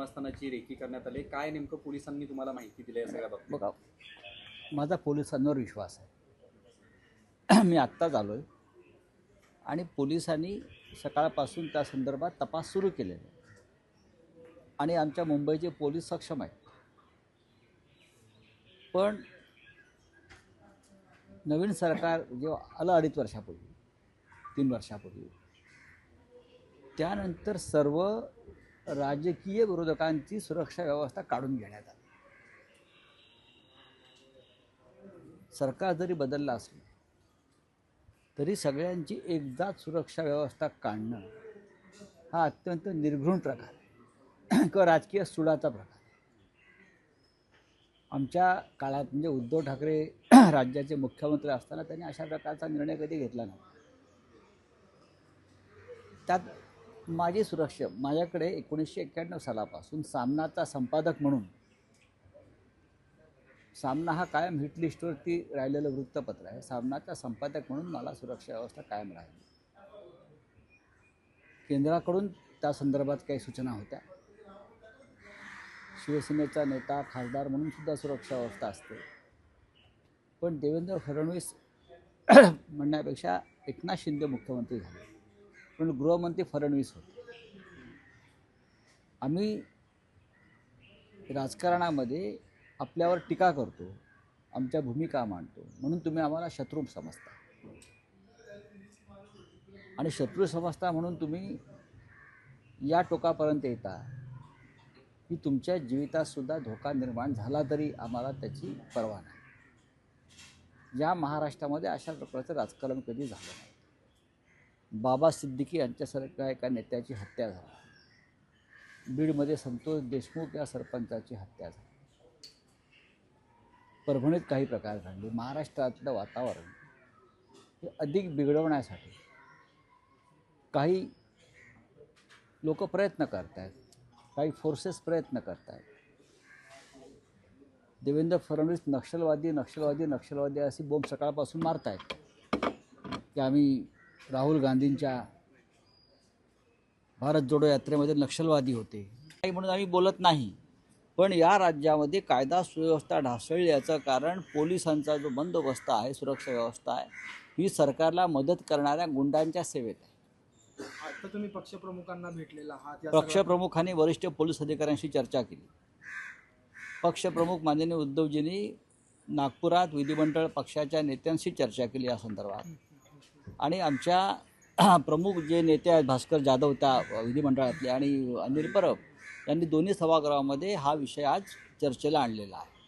निवासस्थानाची recce करण्यात आली, काय नेमकं पोलिसांनी तुम्हाला माहिती दिली आहे सगळ्या बाबतीत? बघा, माझा पोलिसांवर विश्वास आहे. मी आत्ताच आलो आहे आणि पोलिसांनी सकाळपासून त्या संदर्भात तपास सुरू केलेला आहे आणि आमच्या मुंबईचे पोलीस सक्षम आहेत. पण नवीन सरकार जेव्हा आलं 2.5 वर्षापूर्वी 3 वर्षापूर्वी, त्यानंतर सर्व राजकीय विरोधकांची सुरक्षा व्यवस्था काढून घेण्यात आली. सरकार जरी बदललं असलं तरी सगळ्यांची एकदाच सुरक्षा व्यवस्था काढणं हा अत्यंत निर्घृण प्रकार आहे किंवा राजकीय सुडाचा प्रकार आहे. आमच्या काळात म्हणजे उद्धव ठाकरे राज्याचे मुख्यमंत्री असताना त्यांनी अशा प्रकारचा निर्णय कधी घेतला नाही. त्यात माझी सुरक्षा, माझ्याकडे 1991 सालापासून सामनाचा संपादक म्हणून, सामना हा कायम हिट लिस्टवरती राहिलेलं वृत्तपत्र आहे, सामनाचा संपादक म्हणून मला सुरक्षा व्यवस्था कायम राहिली. केंद्राकडून त्या संदर्भात काही सूचना होत्या. शिवसेनेचा नेता खासदार म्हणून सुद्धा सुरक्षा व्यवस्था असते. पण देवेंद्र फडणवीस म्हणण्यापेक्षा एकनाथ शिंदे मुख्यमंत्री झाले, पण गृहमंत्री फडणवीस होते. आम्ही राजकारणामध्ये आपल्यावर टीका करतो, आमच्या भूमिका मांडतो, म्हणून तुम्ही आम्हाला शत्रू समजता आणि शत्रू समजता म्हणून तुम्ही या टोकापर्यंत येता की तुमच्या जीवितातसुद्धा धोका निर्माण झाला तरी आम्हाला त्याची पर्वा नाही. या महाराष्ट्रामध्ये अशा प्रकारचं राजकारण कधी झालं नाही. बाबा सिद्दीकी यांच्यासारख्या एका नेत्याची हत्या झाली, बीडमध्ये संतोष देशमुख या सरपंचाची हत्या झाली, परभणीत काही प्रकार घडले. महाराष्ट्रातलं वातावरण हे अधिक बिघडवण्यासाठी काही लोक प्रयत्न करत आहेत, काही फोर्सेस प्रयत्न करत आहेत. देवेंद्र फडणवीस नक्षलवादी अशी बोंब सकाळपासून मारत आहेत की आम्ही राहुल गांधींच्या भारत जोडो यात्रेमध्ये नक्षलवादी होते काही म्हणून आम्ही बोलत नाही. पण या राज्यामध्ये कायदा सुव्यवस्था ढासळली याचं कारण पोलिसांचा जो बंदोबस्त आहे, सुरक्षा व्यवस्था आहे, ही सरकारला मदत करणाऱ्या गुंडांच्या सेवेत आहे. आता तुम्ही पक्षप्रमुखांना भेटलेला आहात, पक्षप्रमुखांनी वरिष्ठ पोलीस अधिकाऱ्यांशी चर्चा केली. पक्षप्रमुख माननीय उद्धवजींनी नागपुरात विधिमंडळ पक्षाच्या नेत्यांशी चर्चा केली या संदर्भात आणि आमच्या प्रमुख जे नेते आहेत भास्कर जाधव त्या विधिमंडळातले आणि अनिल परब यांनी दोन्ही सभागृहामध्ये हा विषय आज चर्चेला आणलेला आहे.